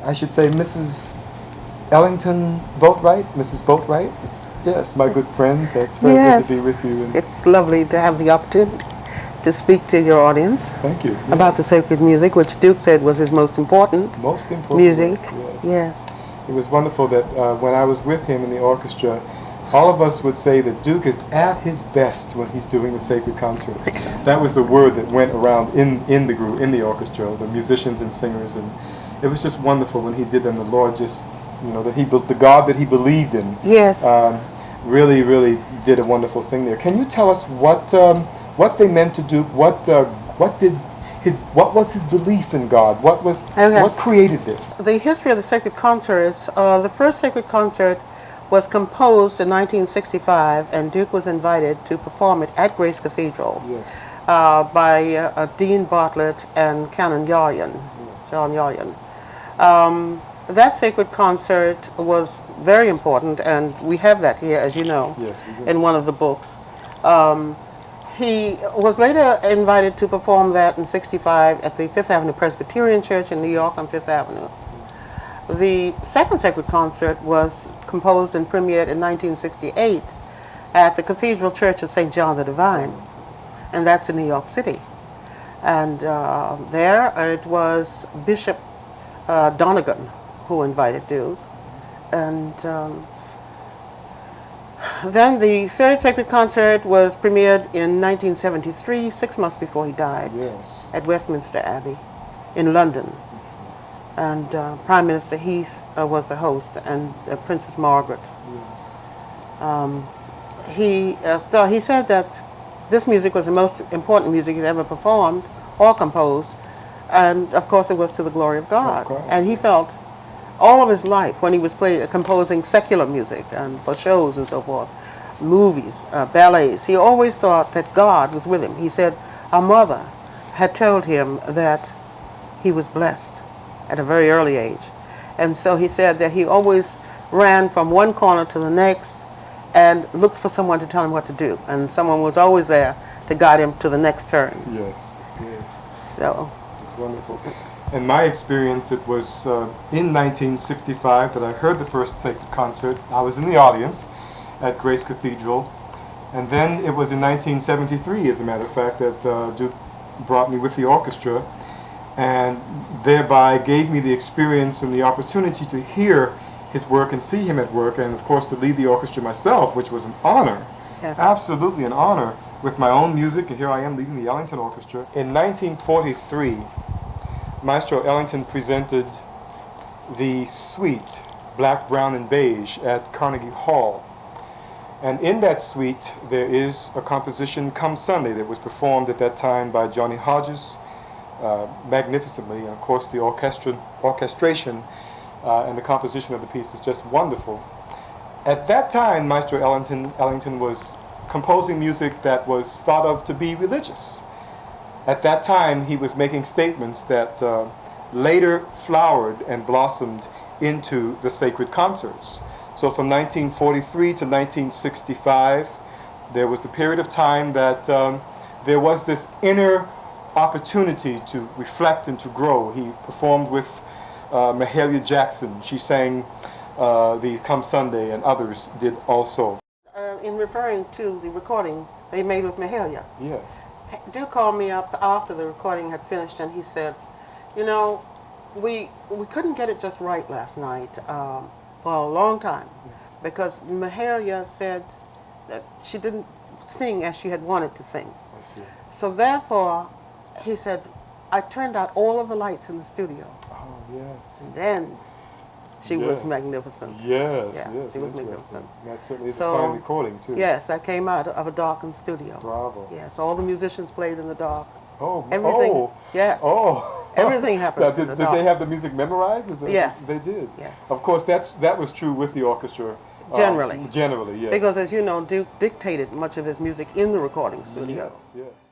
I should say Mrs. Ellington Boatwright, Mrs. Boatwright. Yes, my good friend. It's very good to be with you. And it's lovely to have the opportunity to speak to your audience. Thank you. Yes. About the sacred music, which Duke said was his most important music. Work, yes. It was wonderful that when I was with him in the orchestra, all of us would say that Duke is at his best when he's doing the sacred concerts. Yes. That was the word that went around in the group, in the orchestra, the musicians and singers, and it was just wonderful when he did them. The Lord just, that the God that he believed in. Yes. Really, really did a wonderful thing there. Can you tell us what they meant to Duke? What was his belief in God? What created this? The history of the sacred concerts. The first sacred concert was composed in 1965, and Duke was invited to perform it at Grace Cathedral. Yes. By Dean Bartlett and Canon Yaryan, yes. John Yaryan. That sacred concert was very important, and we have that here, as you know, yes, we do. In one of the books. He was later invited to perform that in '65 at the Fifth Avenue Presbyterian Church in New York on Fifth Avenue. The second sacred concert was composed and premiered in 1968 at the Cathedral Church of St. John the Divine, and that's in New York City. And there it was Bishop Donegan who invited Duke. And then the third sacred concert was premiered in 1973, 6 months before he died, yes. at Westminster Abbey in London. And Prime Minister Heath was the host, and Princess Margaret. Yes. He said that this music was the most important music he'd ever performed or composed, and of course it was to the glory of God. Oh, and he felt all of his life when he was composing secular music and for shows and so forth, movies, ballets, he always thought that God was with him. He said our mother had told him that he was blessed at a very early age. And so he said that he always ran from one corner to the next and looked for someone to tell him what to do. And someone was always there to guide him to the next turn. Yes, yes. So. It's wonderful. In my experience, it was in 1965 that I heard the first sacred concert. I was in the audience at Grace Cathedral. And then it was in 1973, as a matter of fact, that Duke brought me with the orchestra, and thereby gave me the experience and the opportunity to hear his work and see him at work, and of course to lead the orchestra myself, which was an honor. Yes. Absolutely an honor, with my own music, and here I am leading the Ellington Orchestra. In 1943, Maestro Ellington presented the suite, Black, Brown, and Beige, at Carnegie Hall. And in that suite, there is a composition, Come Sunday, that was performed at that time by Johnny Hodges, magnificently, and of course the orchestration and the composition of the piece is just wonderful. At that time, Maestro Ellington was composing music that was thought of to be religious. At that time, he was making statements that later flowered and blossomed into the sacred concerts. So from 1943 to 1965, there was a period of time that there was this inner opportunity to reflect and to grow. He performed with Mahalia Jackson. She sang the Come Sunday, and others did also. In referring to the recording they made with Mahalia, yes, Duke called me up after the recording had finished, and he said, you know, we couldn't get it just right last night for a long time, because Mahalia said that she didn't sing as she had wanted to sing. I see. So therefore, he said, I turned out all of the lights in the studio. Oh, yes. And then she was magnificent. Yes, yeah, yes. she was magnificent. That certainly is a fine recording, too. Yes, that came out of a darkened studio. Bravo. Yes, all the musicians played in the dark. Oh, everything. Oh. Yes. Oh. Everything happened now, in the did dark. they have the music memorized? Yes. They did. Yes. Of course, that was true with the orchestra. Generally. Generally, yes. Because, as you know, Duke dictated much of his music in the recording studio. Yes, yes.